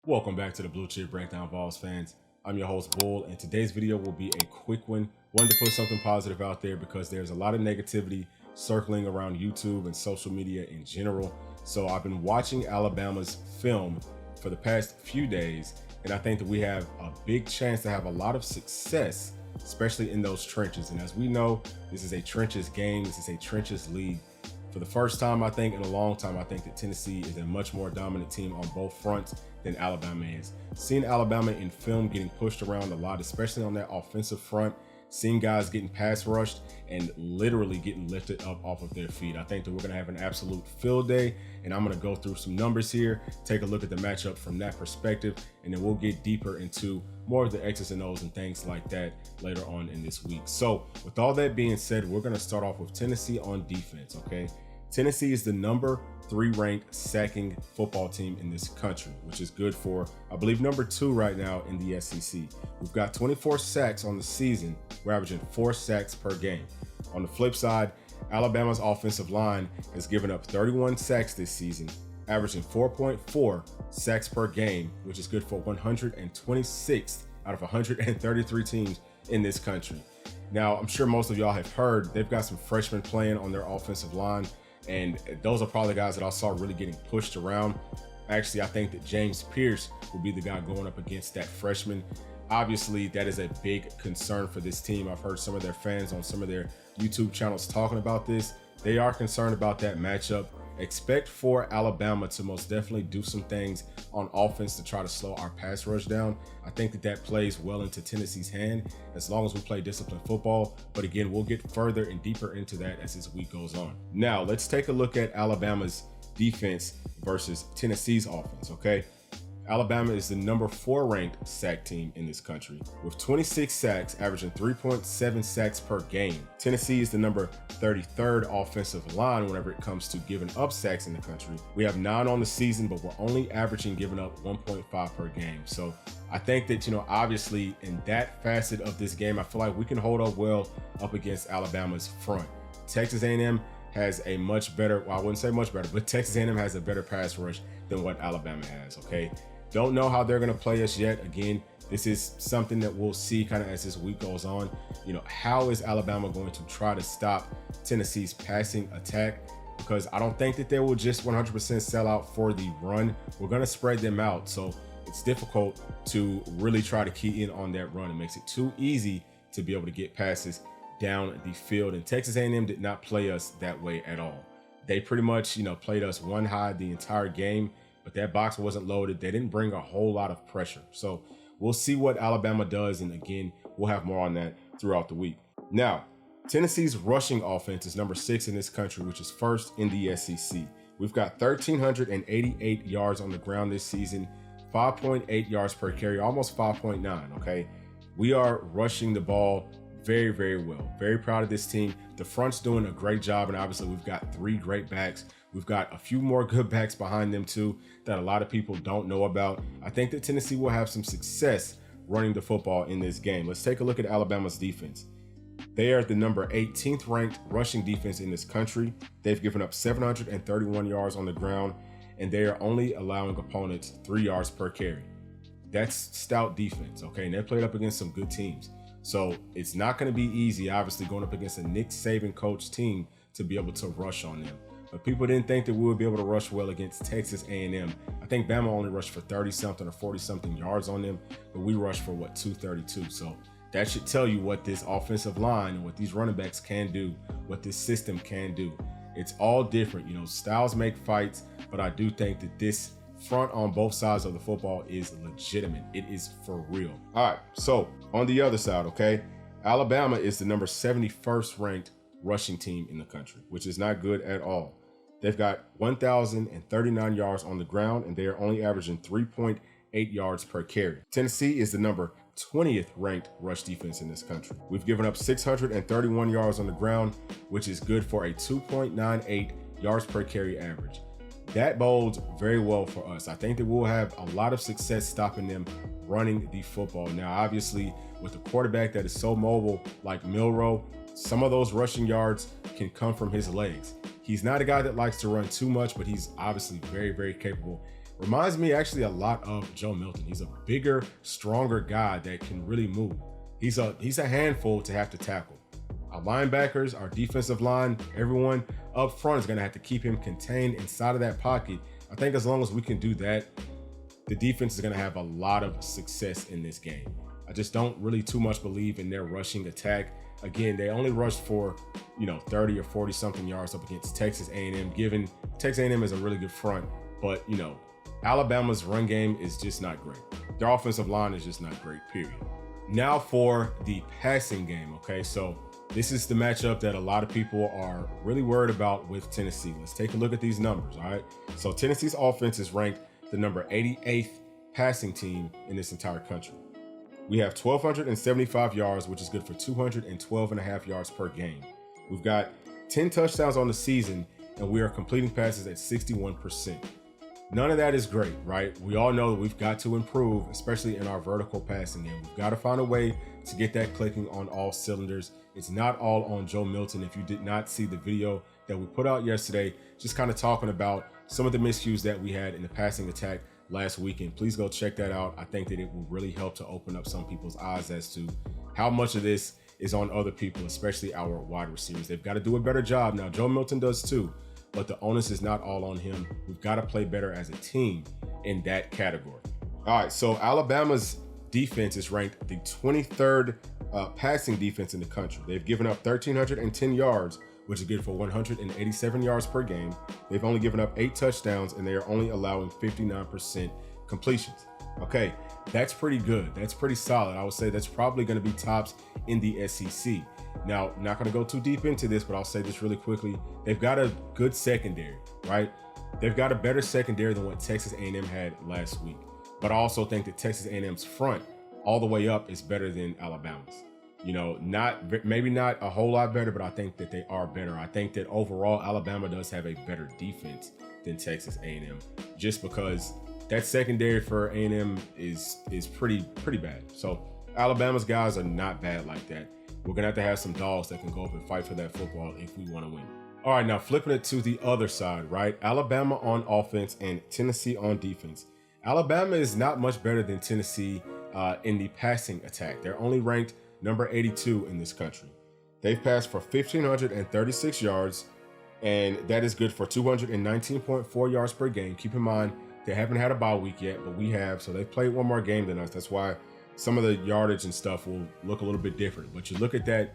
Welcome back to the Blue Chip Breakdown, Vols fans. I'm your host, Bull, and today's video will be a quick one. Wanted to put something positive out there because there's a lot of negativity circling around YouTube and social media in general. So I've been watching Alabama's film for the past few days, and I think that we have a big chance to have a lot of success, especially in those trenches. And as we know, this is a trenches game. This is a trenches league. For the first time, I think, in a long time, I think that Tennessee is a much more dominant team on both fronts than Alabama is. Seeing Alabama in film getting pushed around a lot, especially on that offensive front, seeing guys getting pass rushed and literally getting lifted up off of their feet. I think that we're going to have an absolute field day, and I'm going to go through some numbers here, take a look at the matchup from that perspective, and then we'll get deeper into more of the X's and O's and things like that later on in this week. So with all that being said, we're going to start off with Tennessee on defense, okay? Tennessee is the number 3 ranked sacking football team in this country, which is good for, I believe, number 2 right now in the SEC. We've got 24 sacks on the season. We're averaging 4 sacks per game. On the flip side, Alabama's offensive line has given up 31 sacks this season, averaging 4.4 sacks per game, which is good for 126th out of 133 teams in this country. Now, I'm sure most of y'all have heard they've got some freshmen playing on their offensive line, and those are probably the guys that I saw really getting pushed around. Actually, I think that James Pierce will be the guy going up against that freshman. Obviously, that is a big concern for this team. I've heard some of their fans on some of their YouTube channels talking about this. They are concerned about that matchup. Expect for Alabama to most definitely do some things on offense to try to slow our pass rush down. I think that that plays well into Tennessee's hand as long as we play disciplined football. But again, we'll get further and deeper into that as this week goes on. Now, let's take a look at Alabama's defense versus Tennessee's offense, okay? Alabama is the number 4 ranked sack team in this country with 26 sacks, averaging 3.7 sacks per game. Tennessee is the number 33rd offensive line whenever it comes to giving up sacks in the country. We have 9 on the season, but we're only averaging giving up 1.5 per game. So I think that, obviously in that facet of this game, I feel like we can hold up well up against Alabama's front. Texas A&M has a much better, well, I wouldn't say much better, but Texas A&M has a better pass rush than what Alabama has, okay? Don't know how they're going to play us yet. Again, this is something that we'll see kind of as this week goes on. How is Alabama going to try to stop Tennessee's passing attack? Because I don't think that they will just 100% sell out for the run. We're going to spread them out. So it's difficult to really try to key in on that run. It makes it too easy to be able to get passes down the field. And Texas A&M did not play us that way at all. They pretty much, played us one high the entire game. But that box wasn't loaded. They didn't bring a whole lot of pressure. So we'll see what Alabama does. And again, we'll have more on that throughout the week. Now, Tennessee's rushing offense is number 6 in this country, which is first in the SEC. We've got 1,388 yards on the ground this season, 5.8 yards per carry, almost 5.9, okay? We are rushing the ball very, very well. Very proud of this team. The front's doing a great job, and obviously we've got 3 great backs. We've got a few more good backs behind them too that a lot of people don't know about. I think that Tennessee will have some success running the football in this game. Let's take a look at Alabama's defense. They are the number 18th ranked rushing defense in this country. They've given up 731 yards on the ground, and they are only allowing opponents 3 yards per carry. That's stout defense, okay? And they've played up against some good teams. So it's not going to be easy, obviously, going up against a Nick Saban coach team to be able to rush on them. But people didn't think that we would be able to rush well against Texas A&M. I think Bama only rushed for 30-something or 40-something yards on them, but we rushed for, 232. So that should tell you what this offensive line and what these running backs can do, what this system can do. It's all different. Styles make fights, but I do think that this front on both sides of the football is legitimate. It is for real. All right, so on the other side, okay, Alabama is the number 71st ranked rushing team in the country, which is not good at all. They've got 1,039 yards on the ground, and they are only averaging 3.8 yards per carry. Tennessee is the number 20th ranked rush defense in this country. We've given up 631 yards on the ground, which is good for a 2.98 yards per carry average. That bodes very well for us. I think that we'll have a lot of success stopping them running the football. Now, obviously, with a quarterback that is so mobile like Milroe, some of those rushing yards can come from his legs. He's not a guy that likes to run too much, but he's obviously very, very capable Reminds me actually a lot of Joe Milton. He's a bigger, stronger guy that can really move. He's a handful to have to tackle. Our linebackers, our defensive line, everyone up front is going to have to keep him contained inside of that pocket. I think as long as we can do that, the defense is going to have a lot of success in this game. I just don't really too much believe in their rushing attack. Again, they only rushed for, 30 or 40 something yards up against Texas A&M, given Texas A&M is a really good front, but Alabama's run game is just not great. Their offensive line is just not great, period. Now for the passing game, okay? So this is the matchup that a lot of people are really worried about with Tennessee. Let's take a look at these numbers, all right? So Tennessee's offense is ranked the number 88th passing team in this entire country. We have 1,275 yards, which is good for 212.5 yards per game. We've got 10 touchdowns on the season, and we are completing passes at 61%. None of that is great, right? We all know that we've got to improve, especially in our vertical passing game. We've got to find a way to get that clicking on all cylinders. It's not all on Joe Milton. If you did not see the video that we put out yesterday, just kind of talking about some of the miscues that we had in the passing attack last weekend, please go check that out. I think that it will really help to open up some people's eyes as to how much of this is on other people, especially our wide receivers. They've got to do a better job. Now, Joe Milton does too, but the onus is not all on him. We've got to play better as a team in that category. All right, so Alabama's defense is ranked the 23rd passing defense in the country. They've given up 1,310 yards, which is good for 187 yards per game. They've only given up 8 touchdowns, and they are only allowing 59% completions. Okay, that's pretty good. That's pretty solid. I would say that's probably going to be tops in the SEC. Now, not going to go too deep into this, but I'll say this really quickly. They've got a good secondary, right? They've got a better secondary than what Texas A&M had last week. But I also think that Texas A&M's front all the way up is better than Alabama's. Maybe not a whole lot better, but I think that they are better. I think that overall Alabama does have a better defense than Texas A&M, just because that secondary for A&M is pretty bad. So Alabama's guys are not bad like that. We're gonna have to have some dogs that can go up and fight for that football if we want to win. All right, now flipping it to the other side, right? Alabama on offense and Tennessee on defense. Alabama is not much better than Tennessee in the passing attack. They're only ranked number 82 in this country. They've passed for 1,536 yards, and that is good for 219.4 yards per game. Keep in mind, they haven't had a bye week yet, but we have, so they've played one more game than us. That's why some of the yardage and stuff will look a little bit different. But you look at that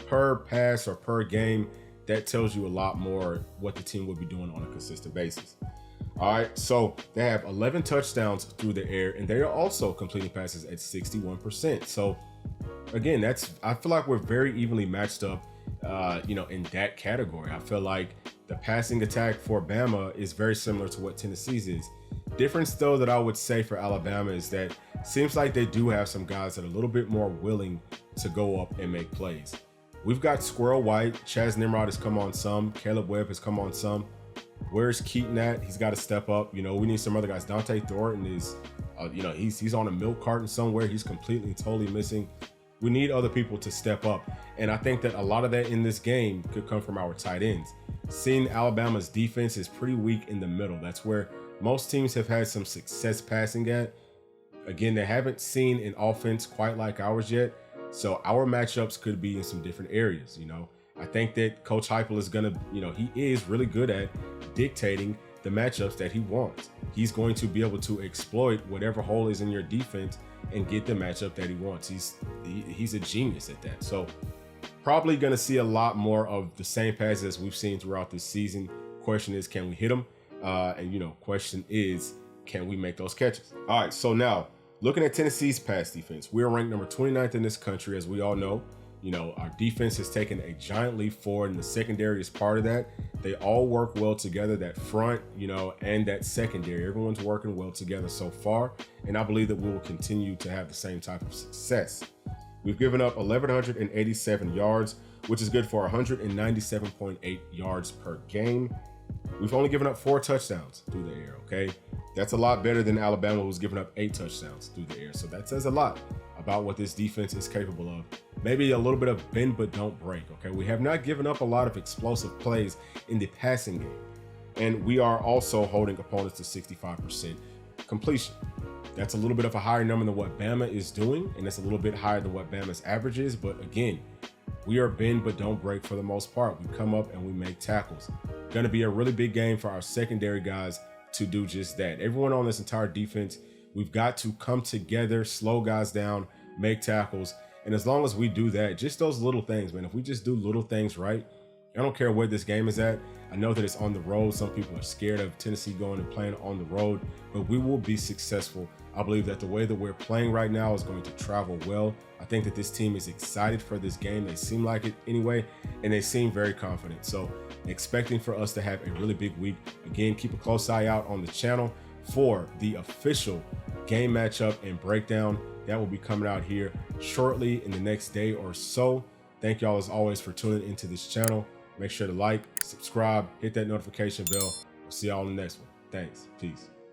per pass or per game, that tells you a lot more what the team will be doing on a consistent basis. All right, so they have 11 touchdowns through the air, and they are also completing passes at 61%. So again, I feel like we're very evenly matched up, in that category. I feel like the passing attack for Bama is very similar to what Tennessee's is. Difference though that I would say for Alabama is that it seems like they do have some guys that are a little bit more willing to go up and make plays. We've got Squirrel White, Chaz Nimrod has come on some, Caleb Webb has come on some. Where's Keaton at? He's got to step up. We need some other guys. Dante Thornton is, he's on a milk carton somewhere. He's completely, totally missing. We need other people to step up. And I think that a lot of that in this game could come from our tight ends. Seeing Alabama's defense is pretty weak in the middle. That's where most teams have had some success passing at. Again, they haven't seen an offense quite like ours yet. So our matchups could be in some different areas, I think that Coach Heupel is going to, he is really good at dictating the matchups that he wants. He's going to be able to exploit whatever hole is in your defense and get the matchup that he wants. He's a genius at that. So probably going to see a lot more of the same passes we've seen throughout this season. Question is, can we hit them? Question is, can we make those catches? All right, so now looking at Tennessee's pass defense, we're ranked number 29th in this country, as we all know. Our defense has taken a giant leap forward, and the secondary is part of that. They all work well together, that front, and that secondary. Everyone's working well together so far, and I believe that we will continue to have the same type of success. We've given up 1,187 yards, which is good for 197.8 yards per game. We've only given up 4 touchdowns through the air, okay? That's a lot better than Alabama, who's given up 8 touchdowns through the air. So that says a lot about what this defense is capable of. Maybe a little bit of bend but don't break, okay? We have not given up a lot of explosive plays in the passing game. And we are also holding opponents to 65% completion. That's a little bit of a higher number than what Bama is doing, and it's a little bit higher than what Bama's average is. But again, we are bend but don't break for the most part. We come up and we make tackles. Going to be a really big game for our secondary guys to do just that. Everyone on this entire defense, we've got to come together, slow guys down, make tackles. And as long as we do that, just those little things, man, if we just do little things right, I don't care where this game is at. I know that it's on the road. Some people are scared of Tennessee going and playing on the road, but we will be successful. I believe that the way that we're playing right now is going to travel well. I think that this team is excited for this game. They seem like it anyway, and they seem very confident. So expecting for us to have a really big week. Again, keep a close eye out on the channel for the official game matchup and breakdown. That will be coming out here shortly in the next day or so. Thank y'all as always for tuning into this channel. Make sure to like, subscribe, hit that notification bell. We'll see y'all in the next one. Thanks. Peace.